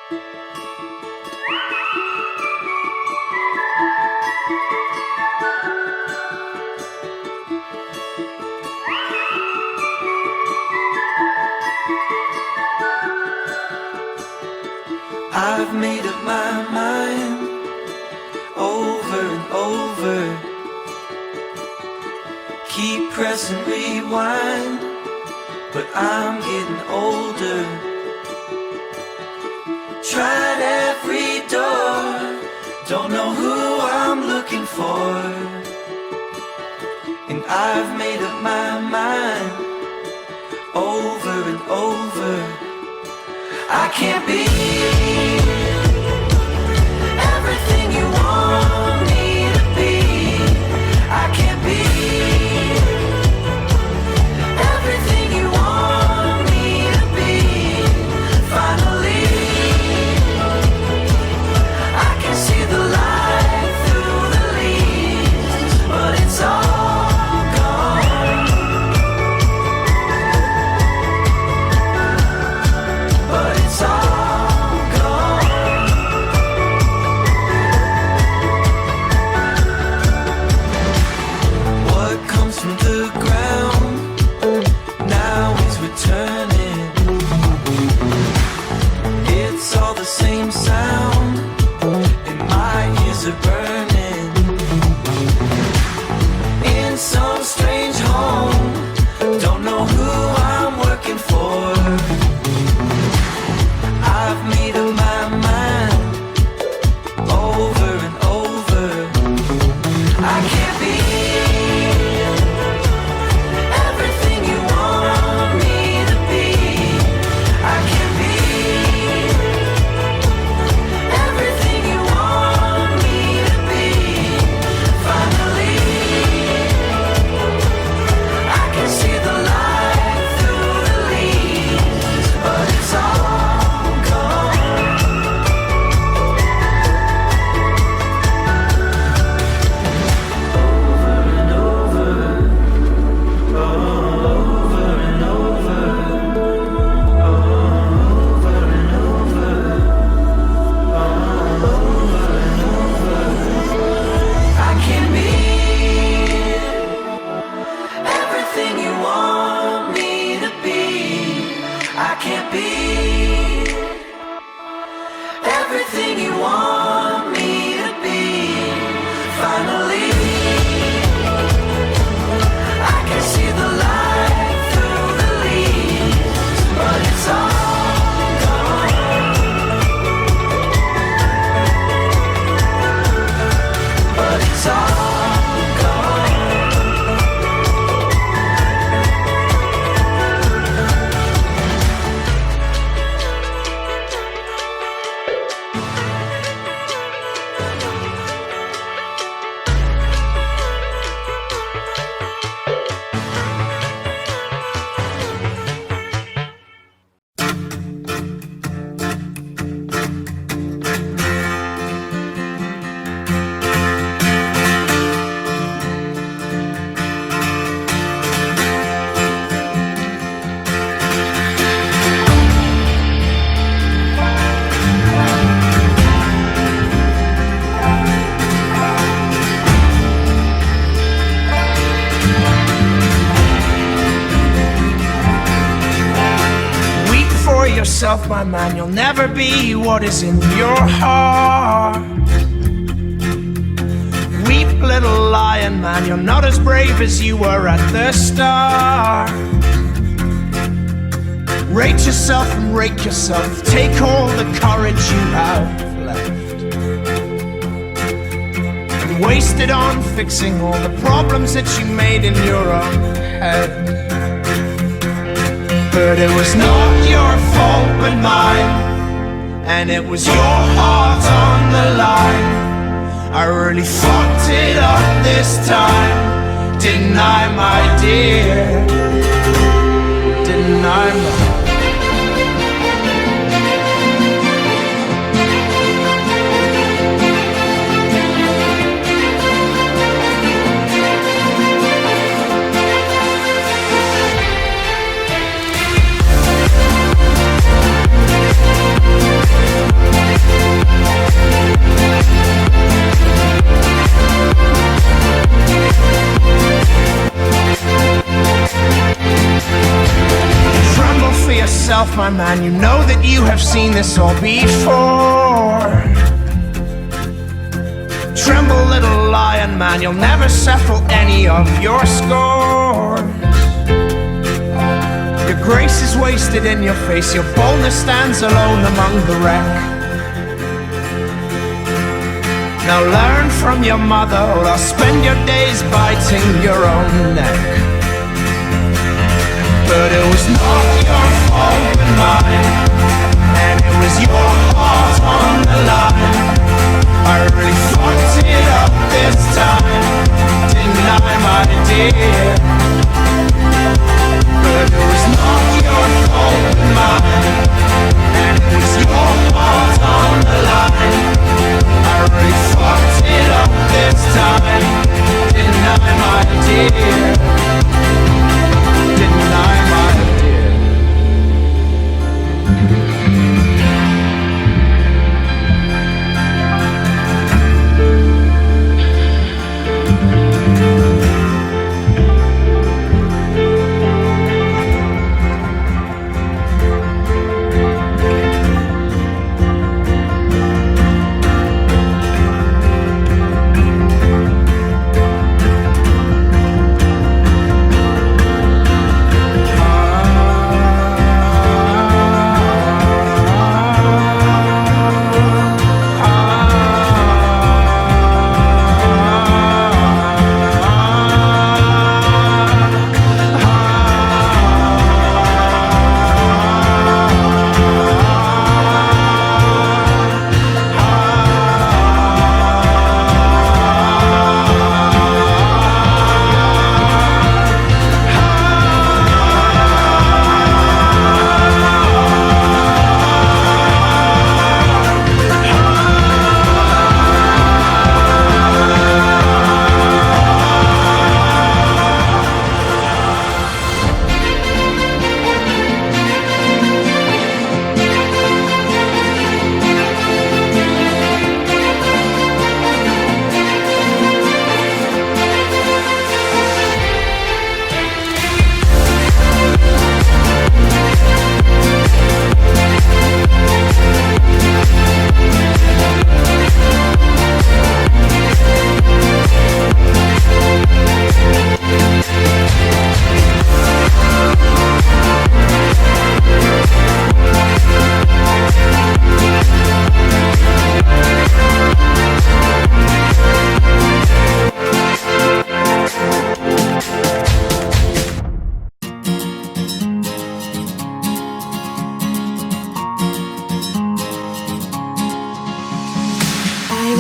I've made up my mind over and over. Keep pressing rewind, but I'm getting older. Tried every door, don't know who I'm looking for. And I've made up my mind over and over. I can't be everything you want me to be. I can't be everything you want me to be. Finally, I can see the light through the leaves, but it's all gone. But it's all gone. What comes from the ground now is returning. It's all the same sound, and my ears are burning. In some strange home, don't know who I'm working for. I've made up my mind over and over. I can't be everything you want me to be. I can't be everything you want me to be. Finally, I can see the light through the leaves, but it's all gone. Over and over, over and over, over and over, over and over. I can't be everything you want me to be. I can't be everything you want me to be. Finally, I can see the light through the leaves, but it's all gone. But it's all gone. Weep for yourself, my man, you'll never be what is in your heart. Weep, little lion man, you're not as brave as you were at the start. Rate yourself and rake yourself, take all the courage you have left and waste it on fixing all the problems that you made in your own head. But it was not your fault but mine, and it was your heart on the line. I really fucked it up this time, didn't I, my dear? Didn't I, my yourself, my man, you know that you have seen this all before. Tremble, little lion man, you'll never settle any of your scores. Your grace is wasted in your face, your boldness stands alone among the wreck. Now learn from your mother, or spend your days biting your own neck. But it was not your fault but mine, and it was your heart on the line. I really fucked it up this time, didn't I, my dear? But it was not your fault but mine, and it was your heart on the line. I really fucked it up this time, didn't I, my dear? Didn't I, my dear?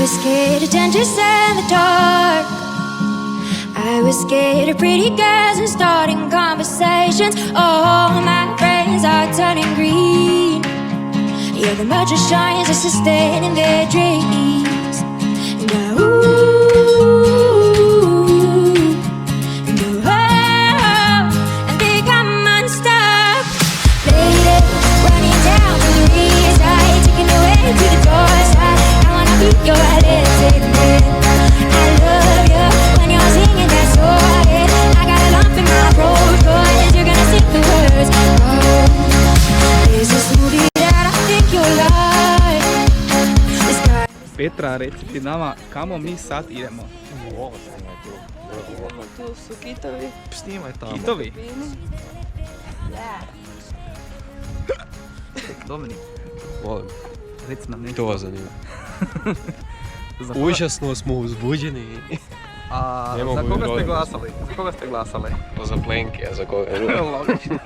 scared of dangers and the dark. I was scared of pretty girls and starting conversations. All my friends are turning green. Yeah, the merchant shines are sustaining their dreams. Now, and think I'm unstuck. Lady, running down the riverside, taking away to the dorside. I wanna be your lipstick man. I love you when you're singing that song. I got a lump in my throat, 'cause you're gonna sing the words. Oh, there's this movie that I think you'll like. This guy. Petra, reci ti nama kamo mi sad idemo. Tu su kitovi. Snimaj tamo. Kitovi? Da. Dominik, Volim. reci nam nešto. To vas zanima. Za koga- Užasno smo uzbuđeni. A Ne za mogu koga ste vjerovati. glasali? Za koga ste glasali? Za Plenke, a za koga? Logično.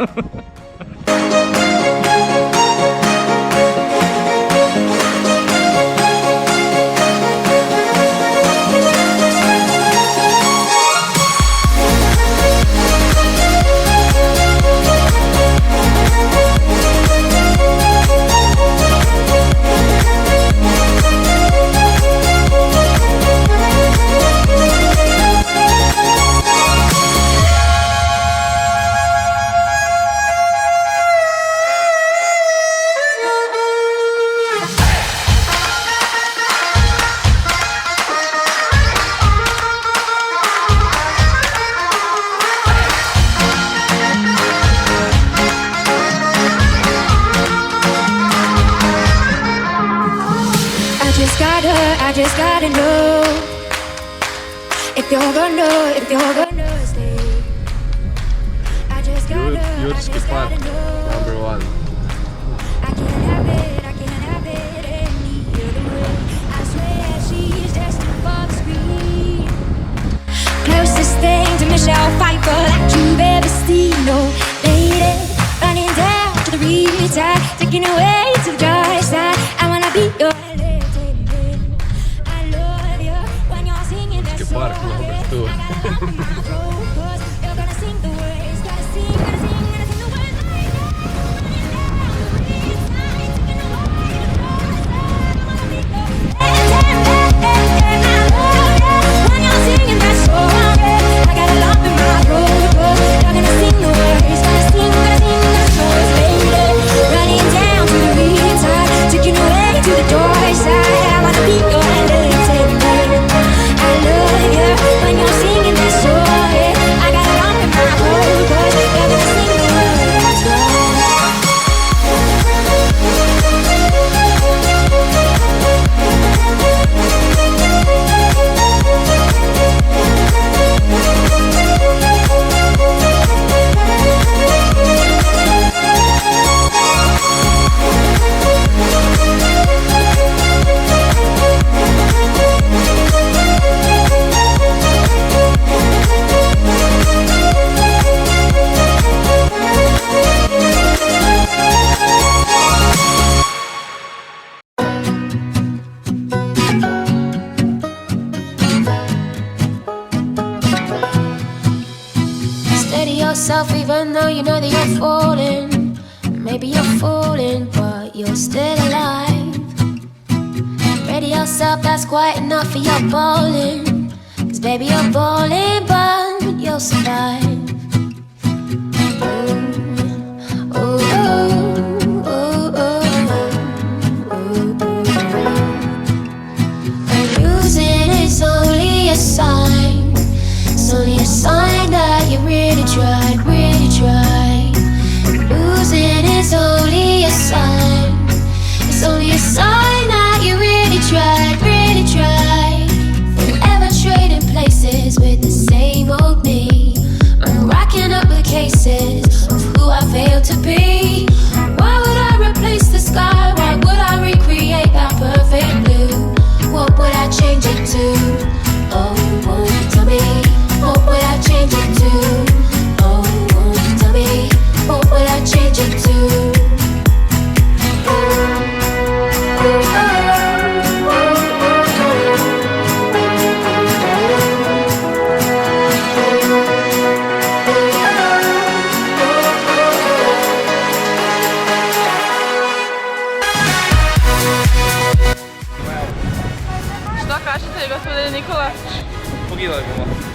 I just gotta know if you're gonna stay. I just gotta know. Number one. I can't have it any other way. I swear she's destined for the screen. Closest thing to Michelle Pfeiffer that you've ever seen. No lady, running down to the Riptide, taking away to the dark side. I wanna be your lady. I love you when you're singing that song. Park number two. You're gonna sing the words, gotta sing the words. Even though you know that you're falling, maybe you're falling, but you're still alive. Ready yourself, that's quite enough for your bowling. Cause baby you're bowling, but you'll survive. Ooh, ooh, ooh, ooh, ooh, ooh. And losing is only a sign. It's only a sign that you really tried, really tried. Losing is only a sign. It's only a sign that you really tried, really tried. Forever trading places with the same old me. I'm racking up the cases of who I failed to be. Why would I replace the sky? Why would I recreate that perfect blue? What would I change it to? Oh, won't you tell me? What would I change it to? Oh, won't you tell me? What would I change it to? Što kažete, gospodine Nikola? Pogledaj ga malo.